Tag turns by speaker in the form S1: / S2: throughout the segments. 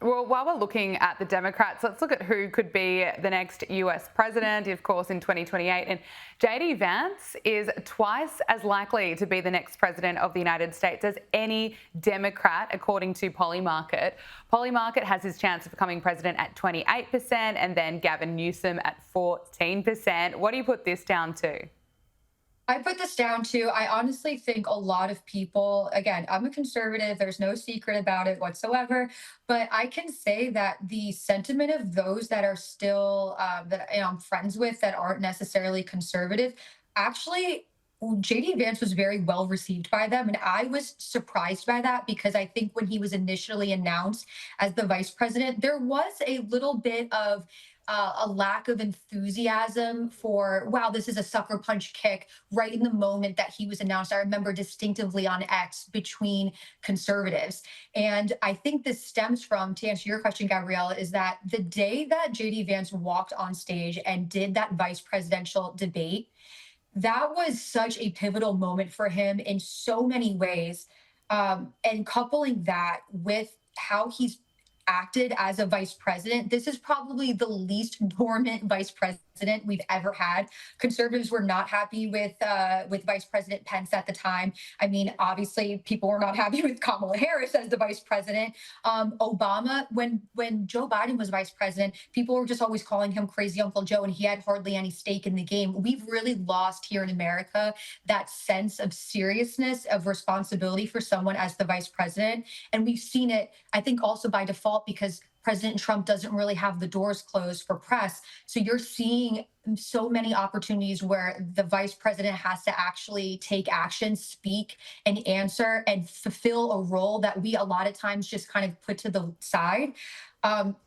S1: Well, while we're looking at the Democrats, let's look at who could be the next US president, of course, in 2028. And JD Vance is twice as likely to be the next president of the United States as any Democrat, according to Polymarket. Polymarket has his chance of becoming president at 28%, and then Gavin Newsom at 14%. What do you put this down to?
S2: I put this down to, I honestly think a lot of people, again, I'm a conservative, there's no secret about it whatsoever, but I can say that the sentiment of those that are still, that I'm friends with that aren't necessarily conservative, actually, JD Vance was very well received by them. And I was surprised by that because I think when he was initially announced as the vice president, there was a little bit of a lack of enthusiasm for, wow, this is a sucker punch kick right in the moment that he was announced. I remember distinctively on X between conservatives. And I think this stems from, to answer your question, Gabriella, is that the day that JD Vance walked on stage and did that vice presidential debate, that was such a pivotal moment for him in so many ways. And coupling that with how he's acted as a vice president, this is probably the least dormant vice president we've ever had. Conservatives were not happy with Vice President Pence at the time. I mean, obviously, people were not happy with Kamala Harris as the vice president. Obama, when Joe Biden was vice president, people were just always calling him crazy Uncle Joe, and he had hardly any stake in the game. We've really lost here in America that sense of seriousness, of responsibility for someone as the vice president. And we've seen it, I think, also by default because President Trump doesn't really have the doors closed for press. So you're seeing so many opportunities where the vice president has to actually take action, speak, and answer and fulfill a role that we a lot of times just kind of put to the side.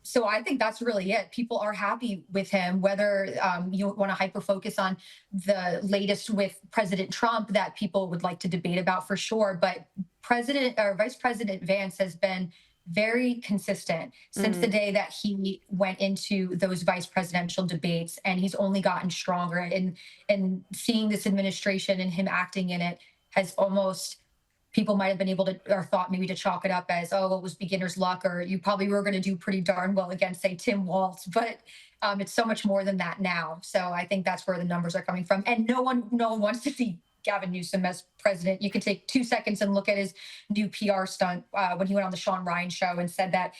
S2: So I think that's really it. People are happy with him, whether you want to hyper focus on the latest with President Trump that people would like to debate about for sure. But President or Vice President Vance has been very consistent since the
S1: Mm.
S2: day that he went into those vice presidential debates, and he's only gotten stronger. And seeing this administration and him acting in it has almost, people might have been able to, or thought maybe to chalk it up as, oh, it was beginner's luck, or you probably were going to do pretty darn well against, say, Tim Walz. But it's so much more than that now. So I think that's where the numbers are coming from. And no one wants to see Gavin Newsom as president. You could take 2 seconds and look at his new PR stunt when he went on the Sean Ryan show and said that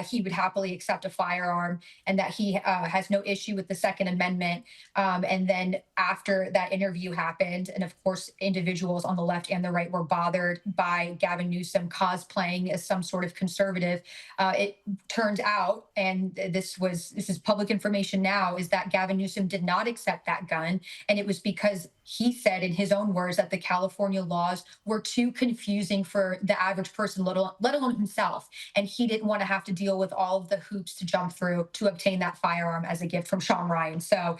S2: he would happily accept a firearm and that he has no issue with the Second Amendment. And then after that interview happened, and of course, individuals on the left and the right were bothered by Gavin Newsom cosplaying as some sort of conservative. It turns out, and this is public information now, is that Gavin Newsom did not accept that gun, and it was because he said in his own words that the California laws were too confusing for the average person, let alone himself. And he didn't want to have to deal with all of the hoops to jump through to obtain that firearm as a gift from Sean Ryan. So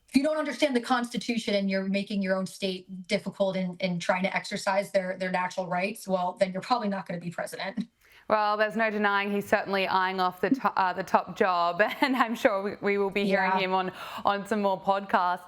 S2: if you don't understand the Constitution and you're making your own state difficult in trying to exercise their natural rights, well, then you're probably not going to be president.
S1: Well, there's no denying he's certainly eyeing off the top job, and I'm sure we will be hearing
S2: Yeah.
S1: him on some more podcasts.